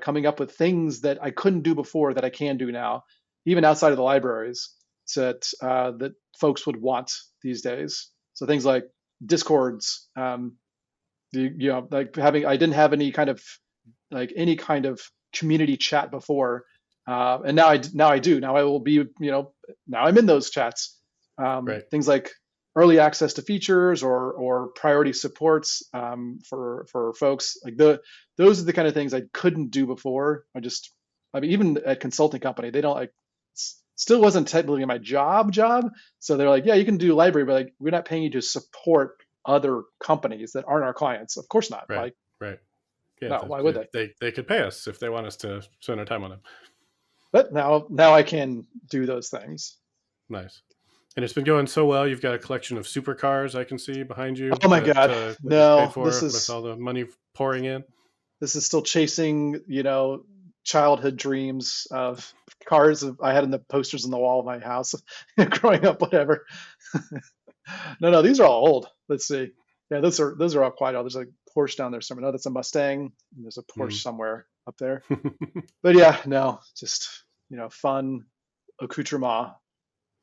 coming up with things that I couldn't do before that I can do now, even outside of the libraries that folks would want these days. So things like discords, like having I didn't have any kind of community chat before, and now I do. Now I will be now I'm in those chats. Right. Things like early access to features or priority supports for folks like those are the kind of things I couldn't do before. I mean even at consulting company they don't like still wasn't technically my job, so they're like, yeah, you can do library, but like we're not paying you to support other companies that aren't our clients. Of course not. Right. Like, Right. Yeah. no, why would they? They could pay us if they want us to spend our time on them. But now I can do those things. Nice. And it's been going so well. You've got a collection of supercars I can see behind you Oh my that God, that you've paid no, for with all the money pouring in. this is still chasing childhood dreams of cars I had in the posters on the wall of my house growing up, whatever. No, these are all old. Let's see. Yeah, those are all quite old. There's a Porsche down there somewhere. No, that's a Mustang. And there's a Porsche Mm. somewhere up there. But yeah, no, just fun accoutrement.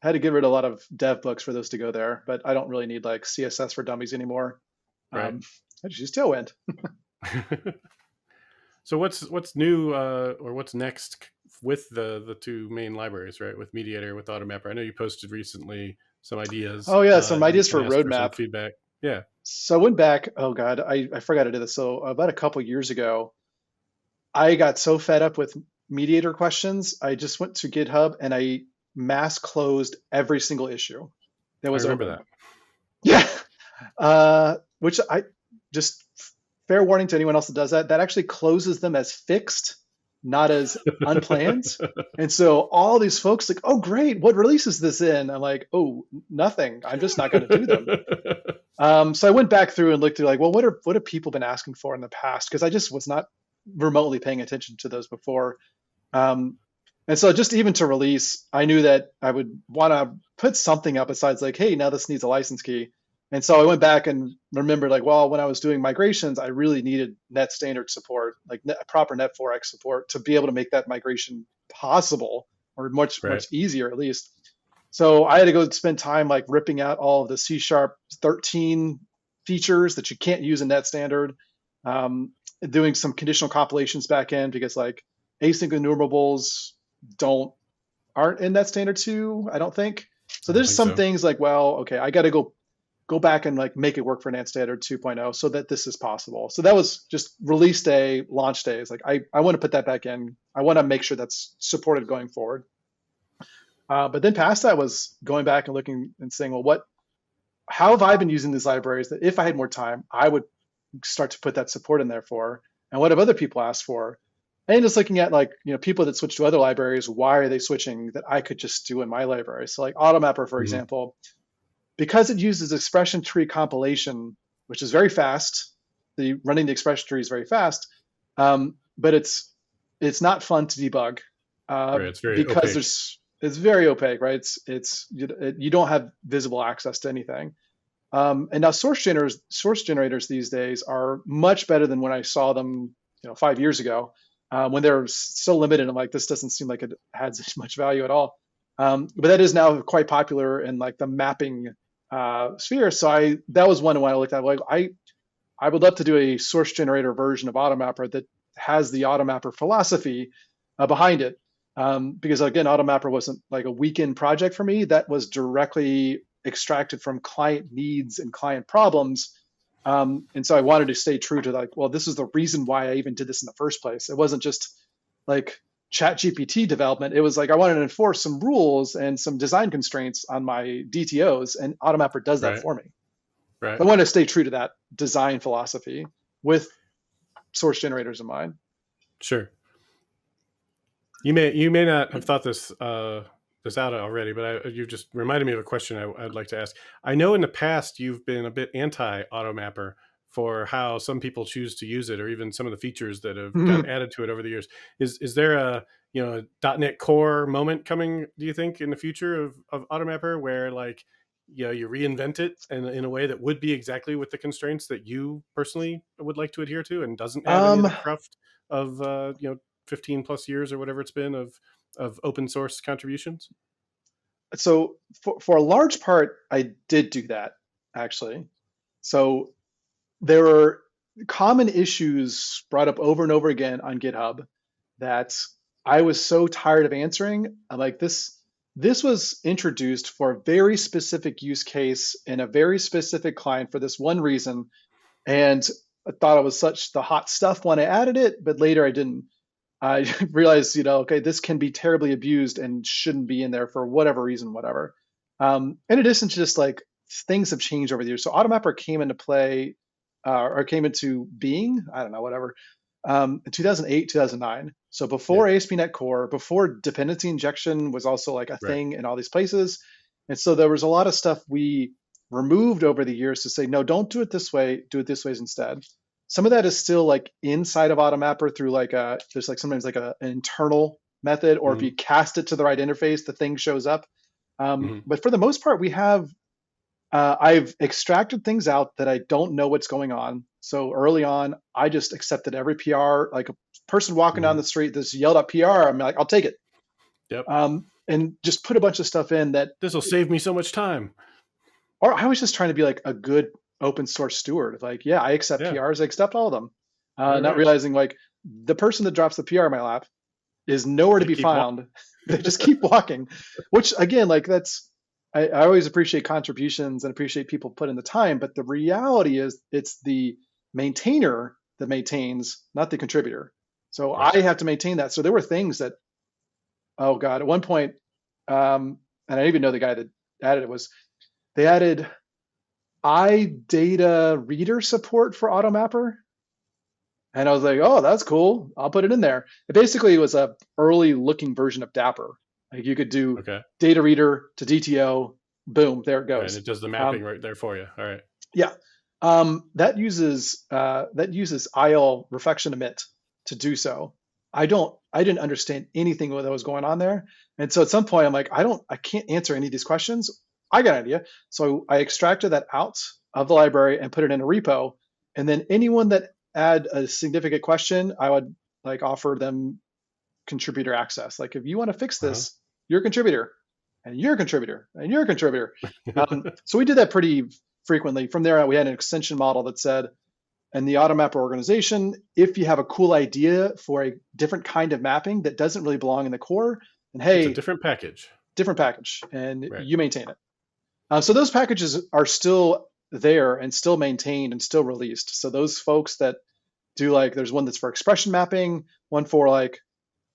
Had to get rid of a lot of dev books for those to go there, but I don't really need like CSS for dummies anymore. Right. I just use Tailwind. So what's new or what's next with the two main libraries, right? With MediatR, with AutoMapper. I know you posted recently some ideas. Oh yeah, some You ideas can for ask for some roadmap. feedback. Yeah. So I went back. Oh God, I forgot I did this. So about a couple years ago, I got so fed up with mediator questions. I just went to GitHub and I mass closed every single issue that I was remember open. that. Yeah. Which I just fair warning to anyone else that does that. That actually closes them as fixed, not as unplanned. And so all these folks like, oh great, what release is this in? I'm like, oh, nothing. I'm just not going to do them. So I went back through and looked through like, well, what have people been asking for in the past? Because I just was not remotely paying attention to those before. Um, and so just even to release, I knew that I would want to put something up besides like, hey, now this needs a license key. And so I went back and remembered like, well, when I was doing migrations, I really needed net standard support, like proper net4x support to be able to make that migration possible or much, Right. much easier at least. So I had to go spend time like ripping out all of the C# 13 features that you can't use in net standard, doing some conditional compilations back end because like async enumerables don't aren't in net standard 2, I don't think. I So don't there's think some so. things like, well, okay, I got to go back and like make it work for net standard 2.0 so that this is possible. So that was just release day, launch days. Like I want to put that back in. I want to make sure that's supported going forward. But then past that was going back and looking and saying, well, how have I been using these libraries that if I had more time, I would start to put that support in there for? And what have other people asked for? And just looking at like, people that switch to other libraries, why are they switching that I could just do in my library? So like AutoMapper, for Hmm. example, because it uses expression tree compilation, which is very fast, running the expression tree is very fast, but it's not fun to debug Right. It's very because opaque. it's very opaque, right? You don't have visible access to anything. And now source generators these days are much better than when I saw them, 5 years ago. when they're so limited. I'm like, this doesn't seem like it adds much value at all. But that is now quite popular in like the mapping sphere. So that was one when I looked at like I would love to do a source generator version of AutoMapper that has the AutoMapper philosophy behind it. Because again, AutoMapper wasn't like a weekend project for me. That was directly extracted from client needs and client problems. And so I wanted to stay true to like, well, this is the reason why I even did this in the first place. It wasn't just like chat GPT development. It was like I wanted to enforce some rules and some design constraints on my DTOs, and AutoMapper does that Right. for me. Right. I want to stay true to that design philosophy with source generators in mind. Sure. You may not have thought this out already, but you just reminded me of a question I'd like to ask. I know in the past you've been a bit anti AutoMapper for how some people choose to use it, or even some of the features that have gotten added to it over the years. Is there a .NET Core moment coming? Do you think in the future of AutoMapper where like you reinvent it in a way that would be exactly with the constraints that you personally would like to adhere to, and doesn't have any of um, the cruft of 15 plus years or whatever it's been of open source contributions? so for a large part, I did do that actually. So there were common issues brought up over and over again on GitHub that I was so tired of answering. I'm like, this was introduced for a very specific use case in a very specific client for this one reason. And I thought it was such the hot stuff when I added it, but later I didn't. I realized, okay, this can be terribly abused and shouldn't be in there for whatever reason, whatever. In addition to just like things have changed over the years. So AutoMapper came into play or came into being, I don't know, whatever, in 2008, 2009. So Yeah. before ASP.NET Core, before dependency injection was also like a Right. thing in all these places. And so there was a lot of stuff we removed over the years to say, no, don't do it this way, do it this way instead. Some of that is still like inside of AutoMapper through like there's like sometimes like an internal method, or if Mm-hmm. you cast it to the right interface, the thing shows up. Mm-hmm. But for the most part, I've extracted things out that I don't know what's going on. So early on, I just accepted every PR. Like a person walking down Mm-hmm. the street, this yelled out PR, I'm like, I'll take it. Yep. And just put a bunch of stuff in that, This will save me so much time. or I was just trying to be like a good open source steward. Like, yeah, I accept Yeah. PRs, I accept all of them. Right. Not Right. realizing like the person that drops the PR in my lap is nowhere to They be keep found. They just keep walking, which again, like I always appreciate contributions and appreciate people put in the time, but the reality is it's the maintainer that maintains, not the contributor. So Right. I have to maintain that. So there were things that, oh God, at one point, and I even know the guy that added it was they added iData reader support for AutoMapper. And I was like, oh, that's cool. I'll put it in there. It basically was a early looking version of Dapper. Like you could do Okay. data reader to DTO, boom, there it Right. And goes. it does the mapping Um, right there for you. All right. yeah, that uses IL reflection emit to do so. I didn't understand anything that was going on there, and so at some point I'm like, I can't answer any of these questions. I got an idea, so I extracted that out of the library and put it in a repo, and then anyone that had a significant question, I would like offer them contributor access. Like if you want to fix Uh-huh. this, you're a contributor, and you're a contributor, and you're a contributor. So we did that pretty frequently. From there, we had an extension model that said, in the AutoMapper organization, if you have a cool idea for a different kind of mapping that doesn't really belong in the core, then It's a hey, different package. different package, and Right. you maintain it. So those packages are still there and still maintained and still released. So those folks that do like, there's one that's for expression mapping, one for like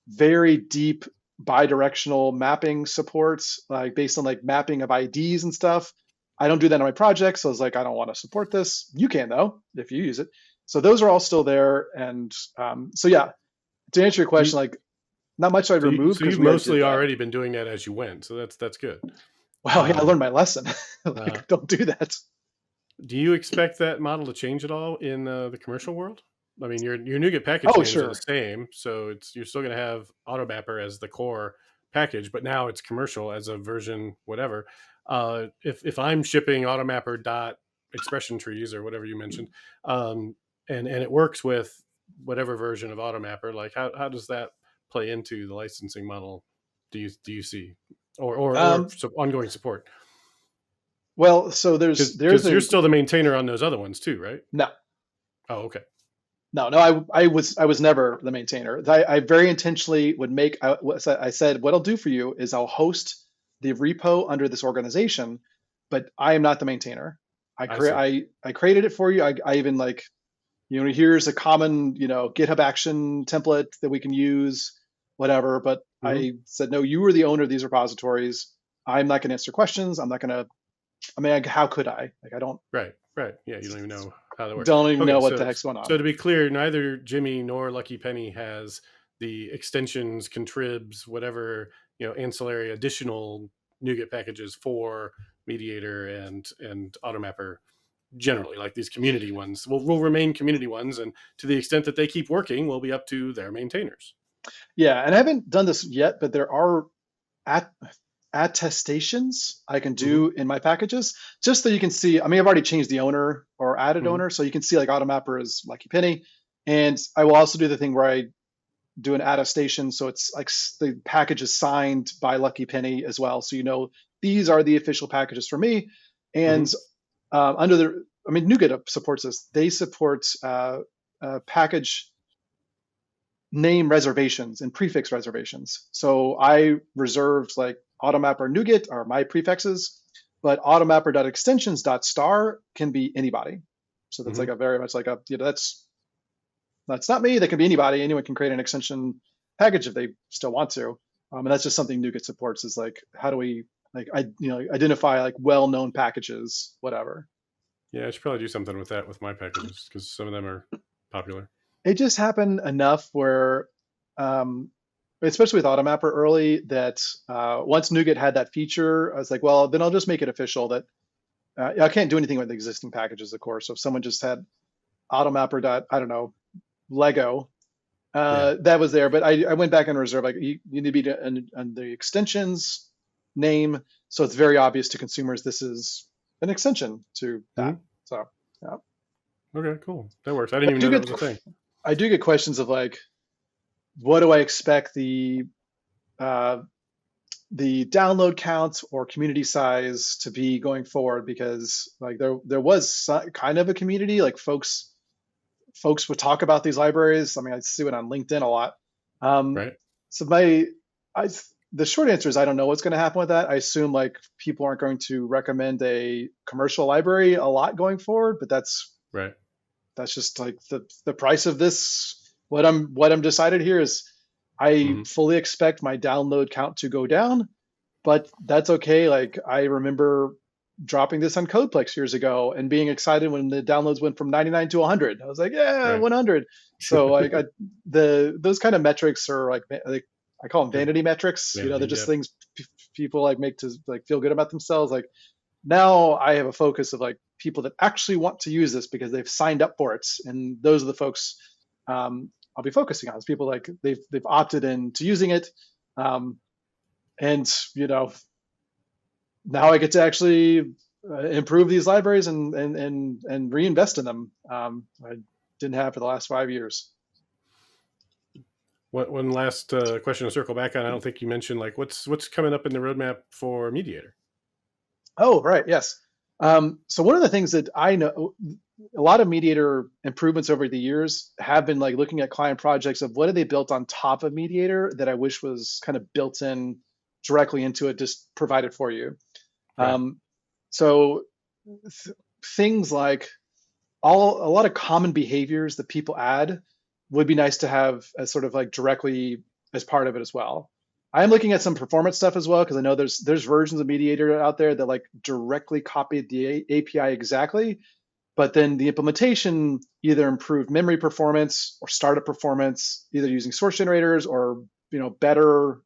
very deep bidirectional mapping supports, like based on like mapping of IDs and stuff. I don't do that on my project, so I was like, I don't want to support this. You can though, if you use it. So those are all still there, and so yeah. To answer your Do you, question, like not much I'd remove so because you've we already did mostly that. already been doing that as you went. So that's good. Well, yeah, I Um, learned my lesson. uh, Like, don't do that. do you expect that model to change at all in the commercial world? I mean, your NuGet package Oh, names are the sure. same, so you're still going to have AutoMapper as the core package, but now it's commercial as a version whatever. If I'm shipping AutoMapper dot expression trees or whatever you mentioned, and it works with whatever version of AutoMapper. Like how does that play into the licensing model? Do you see, or Um, ongoing support? well, so there's Because you're a still the maintainer on those other ones too, right? no. Oh, okay. No, I was never the maintainer. I very intentionally would make. I said what I'll do for you is I'll host the repo under this organization, but I am not the maintainer. I see. I created it for you. I even like here's a common GitHub action template that we can use, whatever. But Hmm. I said no, you are the owner of these repositories. I'm not going to answer questions. I'm not going to. I mean, how could I? Like I Right, right. Yeah, you don't even know how that works. don't even Okay, know what the so heck's going so on. to be clear, neither Jimmy nor Lucky Penny has the extensions, contribs, whatever ancillary additional NuGet packages for Mediator and AutoMapper generally. Like these community ones will remain community ones, and to the extent that they keep working, will be up to their maintainers. Yeah, and I haven't done this yet, but there are at attestations I can Hmm. do in my packages just so you can see. I mean, I've already changed the owner or added Hmm. owner, so you can see like AutoMapper is Lucky Penny. And I will also do the thing where I do an attestation, so it's like the package is signed by Lucky Penny as well, so these are the official packages for me. And Hmm. under the, I mean, NuGet supports this. They support package name reservations and prefix reservations. So I reserved like AutoMapper NuGet are my prefixes, but AutoMapper.extensions.star can be anybody. So that's like Hmm. a very much like a, that's not me. That can be anybody. Anyone can create an extension package if they still want to. And that's just something NuGet supports is like, how do we like, identify like well-known packages, whatever. Yeah, I should probably do something with that with my packages because some of them are popular. It just happened enough where, um, especially with AutoMapper early, that once NuGet had that feature, I was like, well, then I'll just make it official that I can't do anything with the existing packages, of course. So if someone just had AutoMapper dot, I don't know, Lego, Yeah. that was there. But I went back and reserved, like, you need to be on the extensions name. So it's very obvious to consumers this is an extension to that. Hmm. So, yeah. Okay, cool. That works. I didn't But even know that was a thing. I do get questions of like, what do I expect uh, the download count or community size to be going forward? Because like there was kind of a community, like folks would talk about these libraries. I mean, I see it on LinkedIn a lot. Um, Right. so I the short answer is I don't know what's going to happen with that. I assume like people aren't going to recommend a commercial library a lot going forward, but Right. that's just like the price of this. What I'm decided here is I Hmm. fully expect my download count to go down, but that's okay. Like I remember dropping this on Codeplex years ago and being excited when the downloads went from 99 to 100. I was like, yeah, Right. 100. So like the those kind of metrics are like I call them Just vanity metrics. They're vanity. just Yeah. things people like make to like feel good about themselves. Like now I have a focus of like people that actually want to use this because they've signed up for it, and those are the folks I'll be focusing on. It's people like they've opted into using it, um, and now I get to actually improve these libraries and reinvest in them. I didn't have for the last 5 years. One last question to circle back on. I don't think you mentioned like what's coming up in the roadmap for Mediator. Oh, right, yes. So one of the things that I know, a lot of Mediator improvements over the years have been like looking at client projects of what have they built on top of Mediator that I wish was kind of built in directly into it, just provided for you. Right. Um, so things like a lot of common behaviors that people add would be nice to have as sort of like directly as part of it as well. I am looking at some performance stuff as well because I know there's versions of Mediator out there that like directly copy the API exactly, but then the implementation either improved memory performance or startup performance, either using source generators or better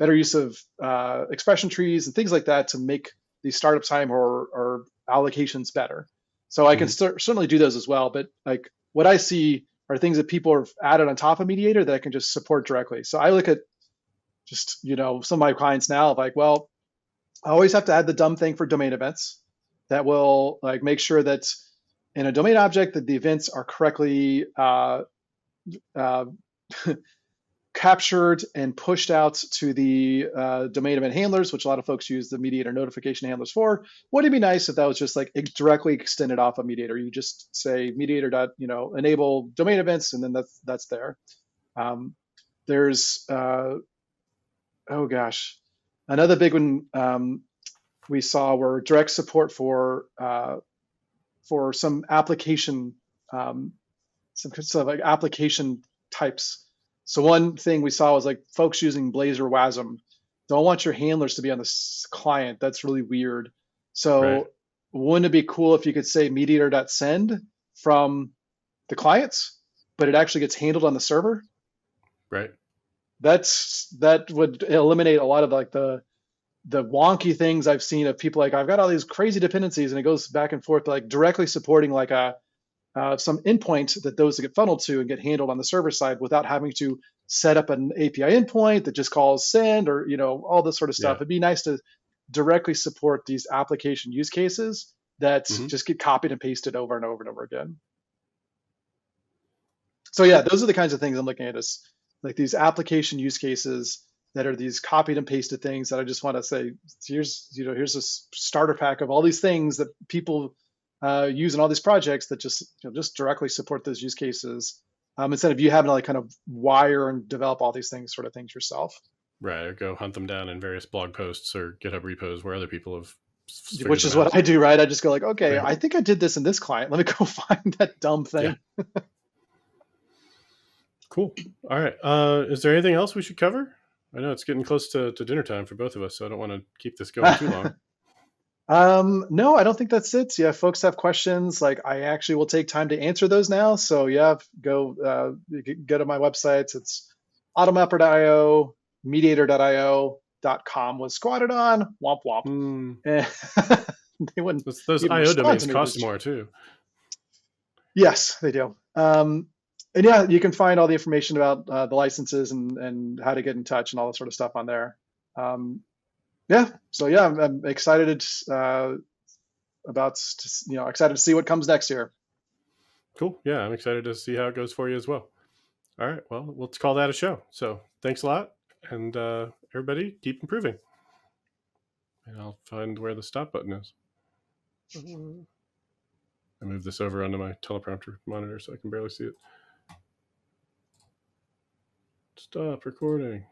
use of expression trees and things like that to make the startup time or allocations better. So I can Hmm. certainly do those as well. But like what I see are things that people have added on top of Mediator that I can just support directly. So I look at just some of my clients now like, well, I always have to add the dumb thing for domain events that will like make sure that in a domain object that the events are correctly uh, captured and pushed out to the domain event handlers, which a lot of folks use the MediatR notification handlers for. Wouldn't it be nice if that was just like directly extended off of MediatR? You just say MediatR dot, enable domain events, and then that's there. There's oh gosh, another big one we saw were direct support for some application some sort of like application types. So one thing we saw was like folks using Blazor WASM don't want your handlers to be on the client. That's really weird. Right. So wouldn't it be cool if you could say mediator.send from the clients, but it actually gets handled on the server? Right. That would eliminate a lot of like the wonky things I've seen of people like I've got all these crazy dependencies and it goes back and forth, like directly supporting like some endpoint that those get funneled to and get handled on the server side without having to set up an API endpoint that just calls send or all this sort of stuff. Yeah. It'd be nice to directly support these application use cases that Hmm. just get copied and pasted over and over and over again. So yeah, those are the kinds of things I'm looking at, is like these application use cases that are these copied and pasted things that I just want to say, here's a starter pack of all these things that people use in all these projects that just directly support those use cases, instead of you having to like kind of wire and develop all these sort of things yourself. Right. Or go hunt them down in various blog posts or GitHub repos where other people have figured Which them is out. what I do, right? I just go like, okay, Right. I think I did this in this client. Let me go find that dumb Yeah. thing. Cool. All right. Is there anything else we should cover? I know it's getting close to dinner time for both of us, so I don't want to keep this going too long. No, I don't think that's it. Yeah, if folks have questions, like I actually will take time to answer those now. So yeah, you can go to my websites. It's automapper.io, mediator.io.com was squatted on, womp womp. Hmm. And they wouldn't Those even IO respond domains to me. cost more too. Yes, they do. And yeah, you can find all the information about the licenses and how to get in touch and all that sort of stuff on there. Yeah, so yeah, I'm excited excited to see what comes next year. Cool. Yeah, I'm excited to see how it goes for you as well. All right. Well, let's call that a show. So thanks a lot. And everybody keep improving. And I'll find where the stop button is. I move this over onto my teleprompter monitor so I can barely see it. Stop recording.